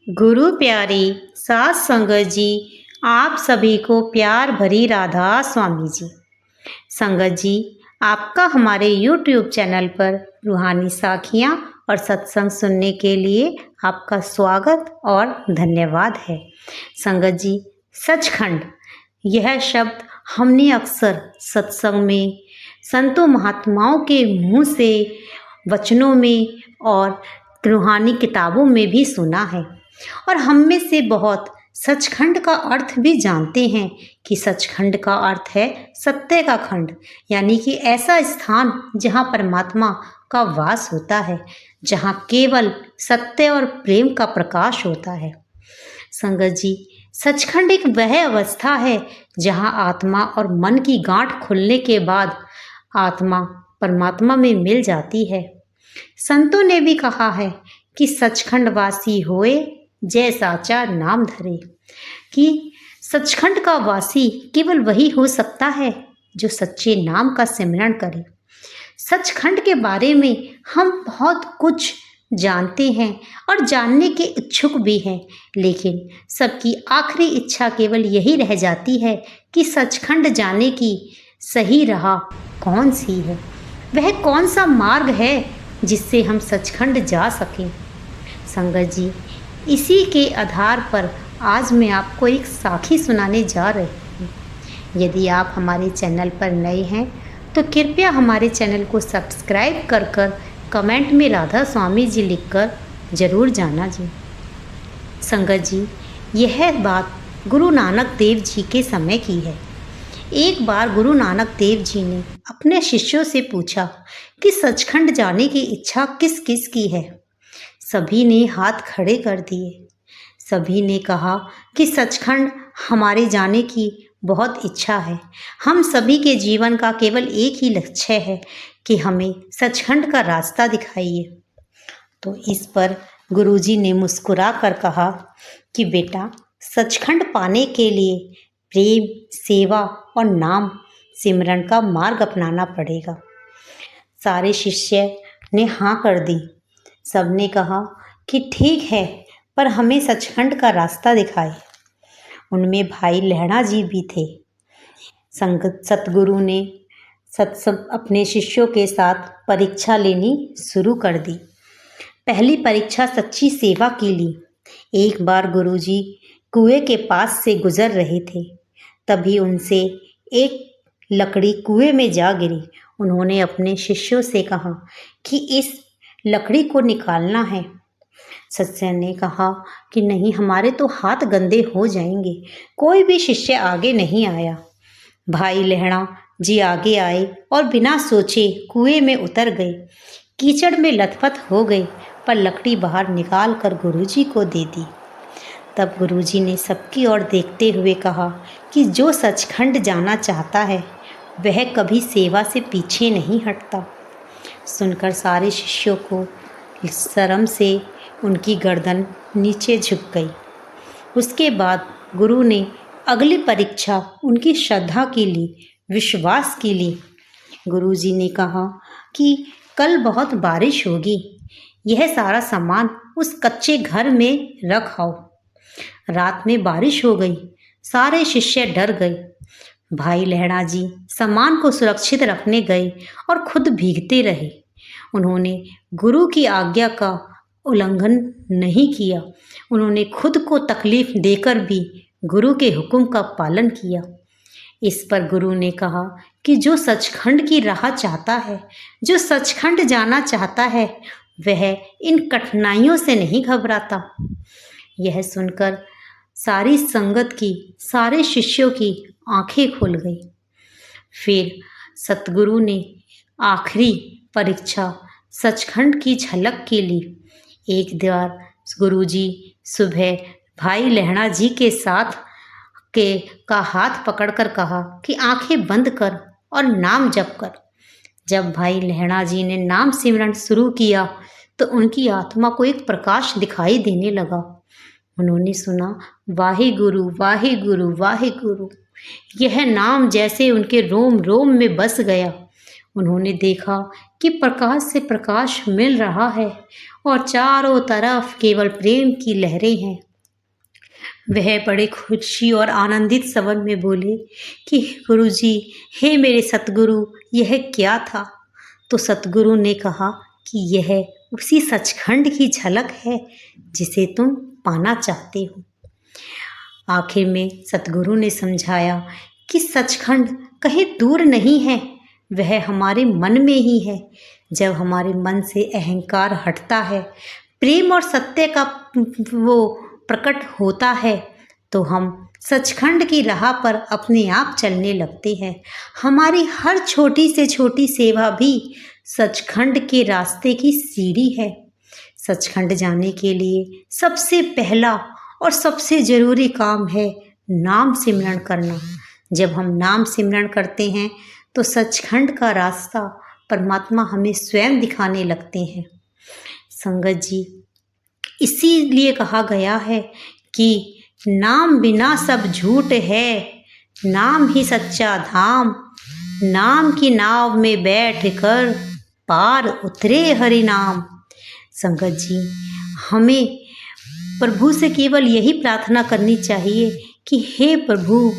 गुरु प्यारी सात संगत जी, आप सभी को प्यार भरी राधा स्वामी जी। संगत जी, आपका हमारे YouTube चैनल पर रूहानी साखियाँ और सत्संग सुनने के लिए आपका स्वागत और धन्यवाद है। संगत जी, सचखंड यह शब्द हमने अक्सर सत्संग में, संतों महात्माओं के मुंह से, वचनों में और रूहानी किताबों में भी सुना है और हम में से बहुत सचखंड का अर्थ भी जानते हैं कि सचखंड का अर्थ है सत्य का खंड, यानी कि ऐसा स्थान जहाँ परमात्मा का वास होता है, जहाँ केवल सत्य और प्रेम का प्रकाश होता है। संगत जी, सचखंड एक वह अवस्था है जहाँ आत्मा और मन की गांठ खुलने के बाद आत्मा परमात्मा में मिल जाती है। संतों ने भी कहा है कि सचखंड वासी होए जय साचा नाम धरे, कि सचखंड का वासी केवल वही हो सकता है जो सच्चे नाम का सिमरन करे। सचखंड के बारे में हम बहुत कुछ जानते हैं और जानने के इच्छुक भी हैं, लेकिन सबकी आखिरी इच्छा केवल यही रह जाती है कि सचखंड जाने की सही राह कौन सी है, वह कौन सा मार्ग है जिससे हम सचखंड जा सकें। संगत जी, इसी के आधार पर आज मैं आपको एक साखी सुनाने जा रही हूँ। यदि आप हमारे चैनल पर नए हैं तो कृपया हमारे चैनल को सब्सक्राइब कर कमेंट में राधा स्वामी जी लिखकर ज़रूर जाना जी। संगत जी, यह बात गुरु नानक देव जी के समय की है। एक बार गुरु नानक देव जी ने अपने शिष्यों से पूछा कि सचखंड जाने की इच्छा किस किस की है। सभी ने हाथ खड़े कर दिए। सभी ने कहा कि सचखंड हमारे जाने की बहुत इच्छा है। हम सभी के जीवन का केवल एक ही लक्ष्य है कि हमें सचखंड का रास्ता दिखाइए। तो इस पर गुरुजी ने मुस्कुरा कर कहा कि बेटा, सचखंड पाने के लिए प्रेम, सेवा और नाम सिमरन का मार्ग अपनाना पड़ेगा। सारे शिष्य ने हाँ कर दी। सबने कहा कि ठीक है, पर हमें सचखंड का रास्ता दिखाए। उनमें भाई लहणा जी भी थे। संगत सतगुरु ने अपने शिष्यों के साथ परीक्षा लेनी शुरू कर दी। पहली परीक्षा सच्ची सेवा की ली। एक बार गुरुजी कुएं के पास से गुजर रहे थे, तभी उनसे एक लकड़ी कुएं में जा गिरी। उन्होंने अपने शिष्यों से कहा कि इस लकड़ी को निकालना है। सत्य ने कहा कि नहीं, हमारे तो हाथ गंदे हो जाएंगे। कोई भी शिष्य आगे नहीं आया। भाई लहणा जी आगे आए और बिना सोचे कुएं में उतर गए। कीचड़ में लथपथ हो गए, पर लकड़ी बाहर निकाल कर गुरुजी को दे दी। तब गुरुजी ने सबकी ओर देखते हुए कहा कि जो सचखंड जाना चाहता है वह कभी सेवा से पीछे नहीं हटता। सुनकर सारे शिष्यों को शर्म से उनकी गर्दन नीचे झुक गई। उसके बाद गुरु ने अगली परीक्षा उनकी श्रद्धा की ली, विश्वास की ली। गुरुजी ने कहा कि कल बहुत बारिश होगी, यह सारा सामान उस कच्चे घर में रख आओ। रात में बारिश हो गई। सारे शिष्य डर गए। भाई लहणा जी सामान को सुरक्षित रखने गए और खुद भीगते रहे। उन्होंने गुरु की आज्ञा का उल्लंघन नहीं किया। उन्होंने खुद को तकलीफ देकर भी गुरु के हुक्म का पालन किया। इस पर गुरु ने कहा कि जो सचखंड की राह चाहता है, जो सचखंड जाना चाहता है, वह इन कठिनाइयों से नहीं घबराता। यह सुनकर सारी संगत की, सारे शिष्यों की आंखें खुल गई। फिर सतगुरु ने आखिरी परीक्षा सचखंड की झलक के लिए एक बार गुरुजी सुबह भाई लहणा जी के साथ का हाथ पकड़कर कहा कि आंखें बंद कर और नाम जप कर। जब भाई लहणा जी ने नाम सिमरन शुरू किया तो उनकी आत्मा को एक प्रकाश दिखाई देने लगा। उन्होंने सुना, वाहे गुरु वाहे गुरु वाहे गुरु। यह नाम जैसे उनके रोम रोम में बस गया। उन्होंने देखा कि प्रकाश से प्रकाश मिल रहा है और चारों तरफ केवल प्रेम की लहरें हैं। वह बड़े खुशी और आनंदित स्वर में बोले कि गुरुजी, हे मेरे सतगुरु, यह क्या था? तो सतगुरु ने कहा कि यह उसी सचखंड की झलक है जिसे तुम पाना चाहते हो। आखिर में सतगुरु ने समझाया कि सचखंड कहीं दूर नहीं है, वह हमारे मन में ही है। जब हमारे मन से अहंकार हटता है, प्रेम और सत्य का वो प्रकट होता है, तो हम सचखंड की राह पर अपने आप चलने लगते हैं। हमारी हर छोटी से छोटी सेवा भी सचखंड के रास्ते की सीढ़ी है। सचखंड जाने के लिए सबसे पहला और सबसे ज़रूरी काम है नाम सिमरन करना। जब हम नाम सिमरन करते हैं तो सचखंड का रास्ता परमात्मा हमें स्वयं दिखाने लगते हैं। संगत जी, इसीलिए कहा गया है कि नाम बिना सब झूठ है, नाम ही सच्चा धाम, नाम की नाव में बैठ कर पार उतरे हरि नाम। संगत जी, हमें प्रभु से केवल यही प्रार्थना करनी चाहिए कि हे प्रभु,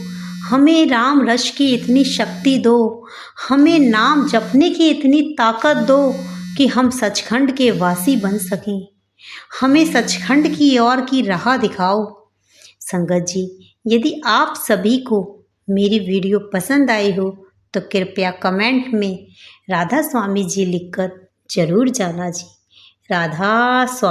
हमें राम रस की इतनी शक्ति दो, हमें नाम जपने की इतनी ताकत दो कि हम सचखंड के वासी बन सकें। हमें सचखंड की ओर की राह दिखाओ। संगत जी, यदि आप सभी को मेरी वीडियो पसंद आई हो तो कृपया कमेंट में राधा स्वामी जी लिखकर जरूर जाना जी। राधा स्वामी।